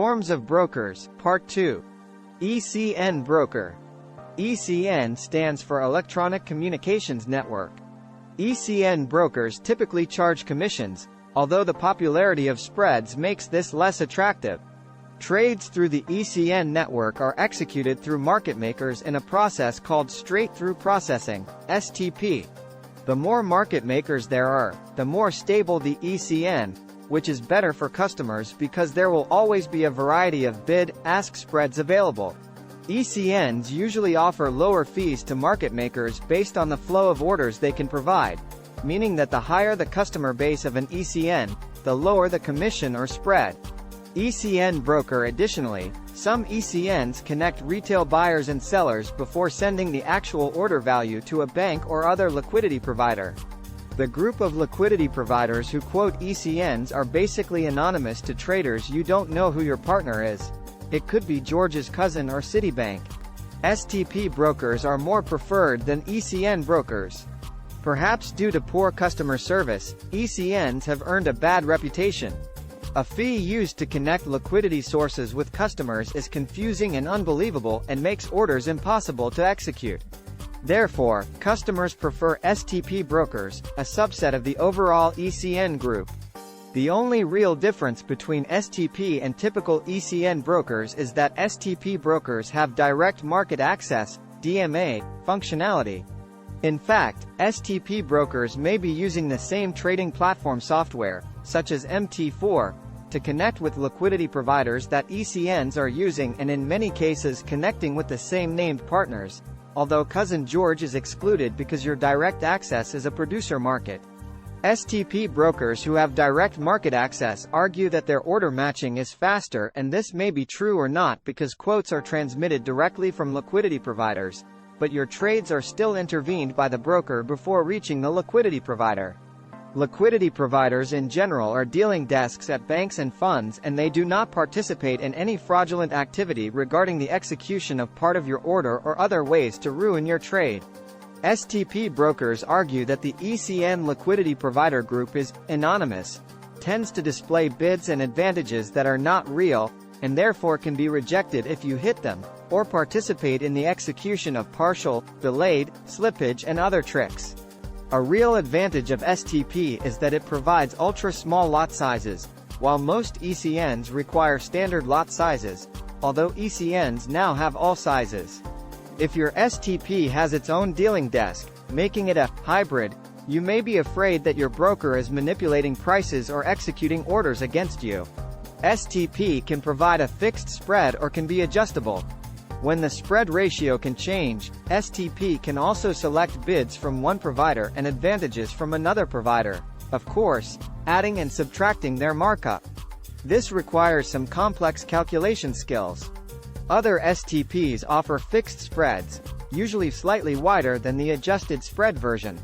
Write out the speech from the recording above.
Forms of brokers, Part 2. ECN broker. ECN stands for Electronic Communications Network. ECN brokers typically charge commissions, although the popularity of spreads makes this less attractive. Trades through the ECN network are executed through market makers in a process called straight-through processing, STP. The more market makers there are, the more stable the ECN, which is better for customers because there will always be a variety of bid-ask spreads available. ECNs usually offer lower fees to market makers based on the flow of orders they can provide, meaning that the higher the customer base of an ECN, the lower the commission or spread. ECN broker. Additionally, some ECNs connect retail buyers and sellers before sending the actual order value to a bank or other liquidity provider. The group of liquidity providers who quote ECNs are basically anonymous to traders. You don't know who your partner is. It could be George's cousin or Citibank. STP brokers are more preferred than ECN brokers. Perhaps due to poor customer service, ECNs have earned a bad reputation. A fee used to connect liquidity sources with customers is confusing and unbelievable and makes orders impossible to execute. Therefore, customers prefer STP brokers, a subset of the overall ECN group. The only real difference between STP and typical ECN brokers is that STP brokers have direct market access, DMA, functionality. In fact, STP brokers may be using the same trading platform software, such as MT4, to connect with liquidity providers that ECNs are using, and in many cases connecting with the same named partners, although Cousin George is excluded because your direct access is a producer market. STP brokers who have direct market access argue that their order matching is faster, and this may be true or not because quotes are transmitted directly from liquidity providers, but your trades are still intervened by the broker before reaching the liquidity provider. Liquidity providers in general are dealing desks at banks and funds, and they do not participate in any fraudulent activity regarding the execution of part of your order or other ways to ruin your trade. STP brokers argue that the ECN liquidity provider group is anonymous, tends to display bids and advantages that are not real, and therefore can be rejected if you hit them, or participate in the execution of partial, delayed, slippage and other tricks. A real advantage of STP is that it provides ultra-small lot sizes, while most ECNs require standard lot sizes, although ECNs now have all sizes. If your STP has its own dealing desk, making it a hybrid, you may be afraid that your broker is manipulating prices or executing orders against you. STP can provide a fixed spread or can be adjustable. When the spread ratio can change, STP can also select bids from one provider and advantages from another provider, of course, adding and subtracting their markup. This requires some complex calculation skills. Other STPs offer fixed spreads, usually slightly wider than the adjusted spread version.